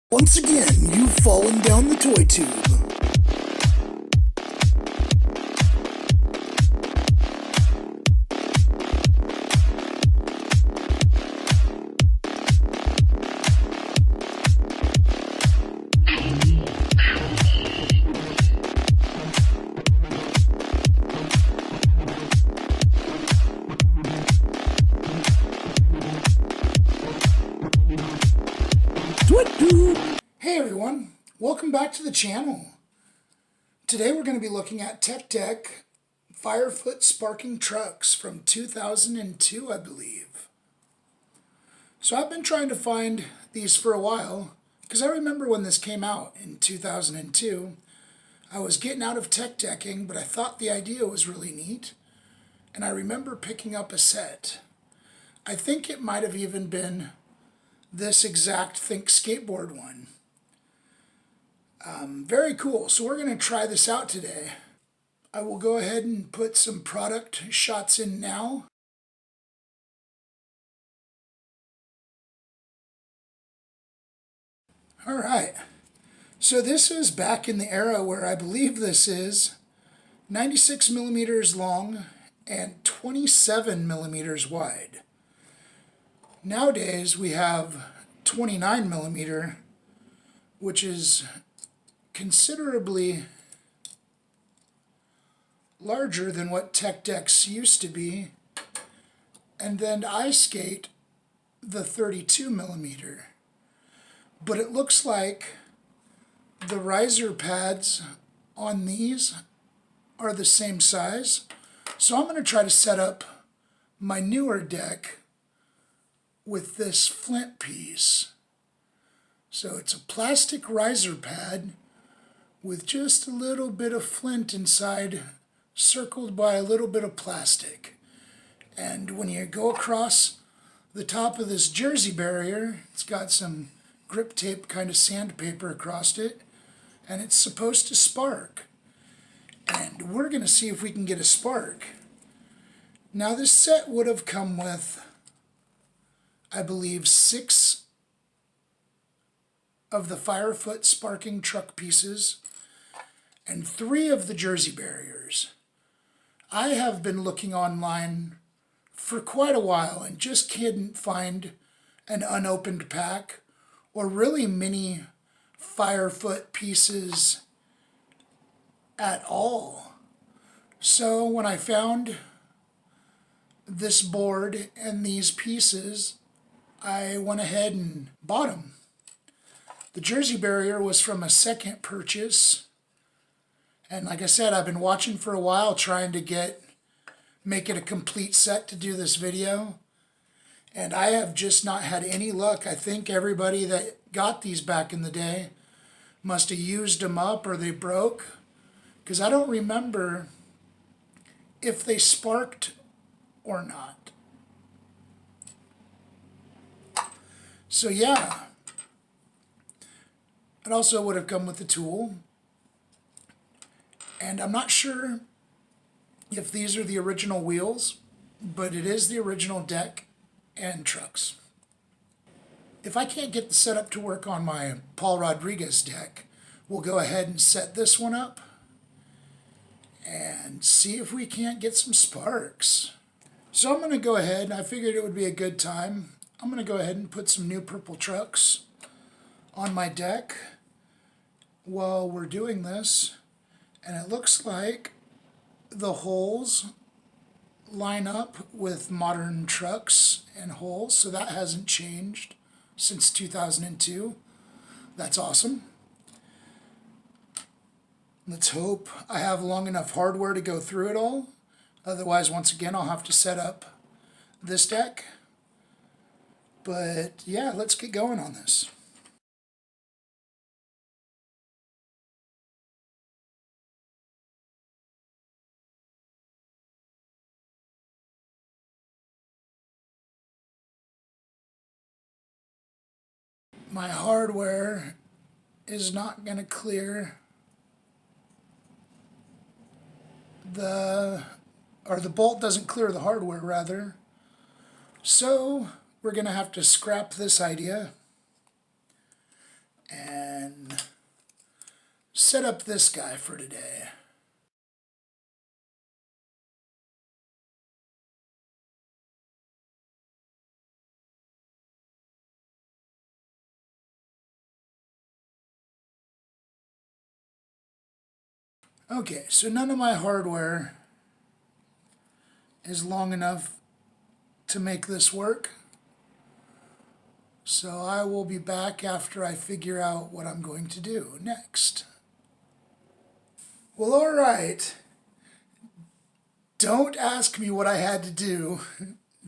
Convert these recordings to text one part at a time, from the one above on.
Once again, you've fallen down the Toytube. Hey everyone, welcome back to the channel. Today we're going to be looking at Teck Deck Firefoot Sparking Trucks from 2002, I believe. So I've been trying to find these for a while, because I remember when this came out in 2002, I was getting out of tech decking, but I thought the idea was really neat, and I remember picking up a set. I think it might have even been this exact Think Skateboard one. Very cool. So we're going to try this out today. I will go ahead and put some product shots in now. All right. So this is back in the era where I believe this is 96 millimeters long and 27 millimeters wide. Nowadays we have 29 millimeter, which is considerably larger than what Teck Decks used to be, and then I skate the 32 millimeter. But it looks like the riser pads on these are the same size, so I'm going to try to set up my newer deck with this flint piece. So it's a plastic riser pad with just a little bit of flint inside, circled by a little bit of plastic. And when you go across the top of this jersey barrier, it's got some grip tape kind of sandpaper across it, and it's supposed to spark. And we're going to see if we can get a spark. Now this set would have come with, I believe, 6 of the Firefoot sparking truck pieces and 3 of the jersey barriers. I have been looking online for quite a while and just couldn't find an unopened pack or really many Firefoot pieces at all. So when I found this board and these pieces, I went ahead and bought them. The jersey barrier was from a second purchase, and like I said, I've been watching for a while trying to make it a complete set to do this video, and I have just not had any luck. I think everybody that got these back in the day must have used them up or they broke, because I don't remember if they sparked or not. So yeah, it also would have come with the tool. And I'm not sure if these are the original wheels, but it is the original deck and trucks. If I can't get the setup to work on my Paul Rodriguez deck, we'll go ahead and set this one up and see if we can't get some sparks. So I'm going to go ahead, I figured it would be a good time. I'm going to go ahead and put some new purple trucks on my deck while we're doing this. And it looks like the holes line up with modern trucks and holes, so that hasn't changed since 2002. That's awesome. Let's hope I have long enough hardware to go through it all. Otherwise, once again, I'll have to set up this deck. But yeah, let's get going on this. My hardware is not going to clear the bolt doesn't clear the hardware, rather. So we're going to have to scrap this idea set up this guy for today. Okay, so none of my hardware is long enough to make this work. So I will be back after I figure out what I'm going to do next. Well, all right. Don't ask me what I had to do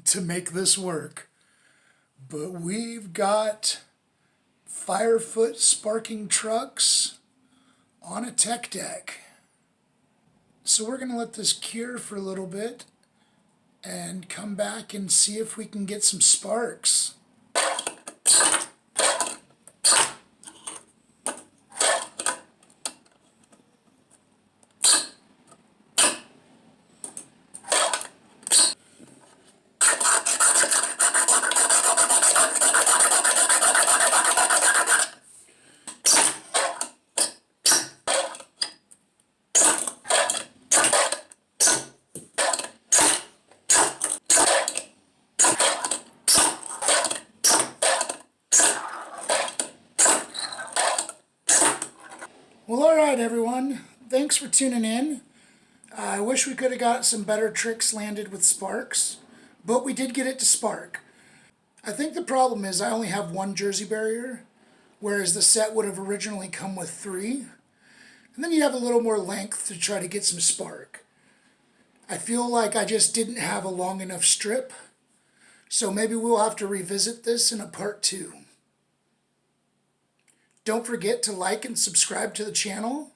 to make this work. But we've got Firefoot sparking trucks on a Teck Deck. So we're going to let this cure for a little bit and come back and see if we can get some sparks. Well, all right, everyone. Thanks for tuning in. I wish we could have got some better tricks landed with sparks, but we did get it to spark. I think the problem is I only have one jersey barrier, whereas the set would have originally come with 3. And then you have a little more length to try to get some spark. I feel like I just didn't have a long enough strip, so maybe we'll have to revisit this in a part 2. Don't forget to like and subscribe to the channel.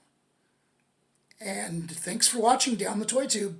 And thanks for watching down the Toytube.